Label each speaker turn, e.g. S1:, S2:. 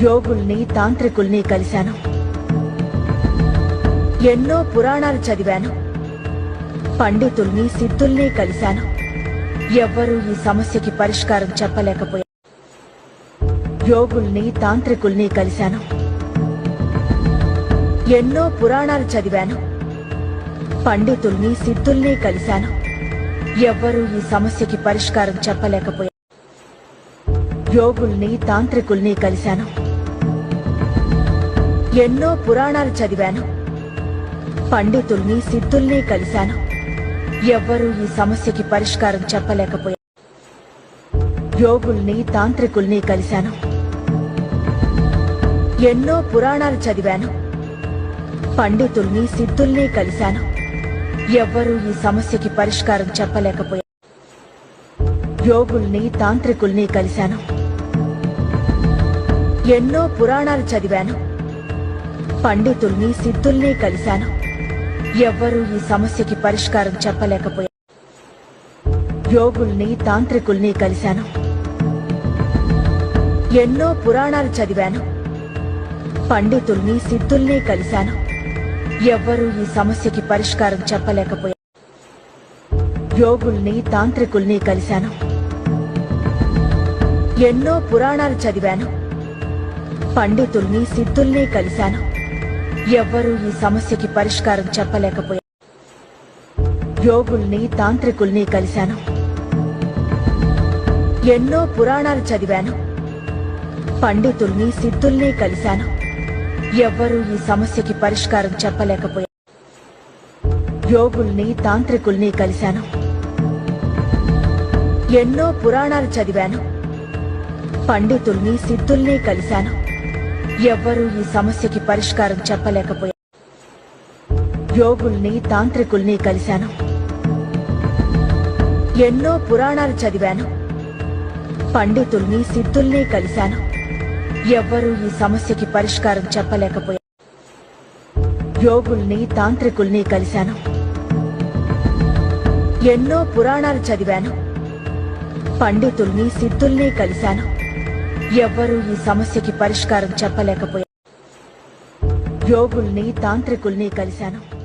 S1: యోగుల్ని తాంత్రికుల్ని కలిశాను. ఎన్నో పురాణాలు చదివాను. పండితుల్ని సిద్ధుల్ని కలిశాను. ఎవ్వరూ ఈ సమస్యకి పరిష్కారం చెప్పలేకపోయారు. యోగుల్ని తాంత్రికుల్ని కలిశాను. ఎన్నో పురాణాలు చదివాను. పండితుల్ని సిద్ధుల్ని కలిశాను. ఎవ్వరూ ఈ సమస్యకి పరిష్కారం చెప్పలేకపోయారు. యోగుల్ని తాంత్రికుల్ని కలిశాను. ఎన్నో పురాణాలు చదివాను. పండితుల్ని సిద్ధుల్ని కలిశాను. ఎవ్వరూ ఈ సమస్యకి పరిష్కారం చెప్పలేకపోయారు. యోగుల్ని తాంత్రికుల్ని కలిశాను. ఎన్నో పురాణాలు చదివాను. పండితుల్ని సిద్ధుల్ని కలిశాను. ఎవ్వరూ ఈ సమస్యకి పరిష్కారం చెప్పలేకపోయారు. యోగుల్ని తాంత్రికుల్ని కలిశాను. ఎన్నో పురాణాలు చదివాను. పండితుల్ని సిద్ధుల్ని కలిశాను. ఎవ్వరూ ఈ సమస్యకి పరిష్కారం చెప్పలేకపోయారు. యోగుల్ని తాంత్రికుల్ని కలిశాను. ఎన్నో పురాణాలు చదివాను. పండితుల్ని సిద్ధుల్ని కలిశాను. ఎవ్వరూ ఈ సమస్యకి పరిష్కారం చెప్పలేకపోయారు. యోగుల్ని తాంత్రికుల్ని కలిశాను. ఎన్నో పురాణాలు చదివాను. పండితుల్ని సిద్ధుల్ని కలిశాను. ఎవ్వరూ ఈ సమస్యకి పరిష్కారం చెప్పలేకపోయారు. యోగుల్ని తాంత్రికుల్ని కలిశాను. ఎన్నో పురాణాలు చదివాను. పండితుల్ని సిద్ధుల్ని కలిశాను. ఎవ్వరూ ఈ సమస్యకి పరిష్కారం చెప్పలేకపోయారు. యోగుల్ని తాంత్రికుల్ని కలిశాను. ఎన్నో పురాణాలు చదివాను. పండితుల్ని సిద్ధుల్ని కలిశాను. ఎవ్వరూ ఈ సమస్యకి పరిష్కారం చెప్పలేకపోయారు. యోగుల్ని తాంత్రికుల్ని కలిశాను. ఎన్నో పురాణాలు చదివాను. పండితుల్ని సిద్ధుల్ని కలిశాను. ఎవ్వరూ ఈ సమస్యకి పరిష్కారం చెప్పలేకపోయారు. యోగుల్ని తాంత్రికుల్ని కలిశాను. ఎన్నో పురాణాలు చదివాను. పండితుల్ని సిద్ధుల్ని కలిశాను. ఎవ్వరూ ఈ సమస్యకి పరిష్కారం చెప్పలేకపోయారు. యోగుల్ని తాంత్రికుల్ని కలిశాను.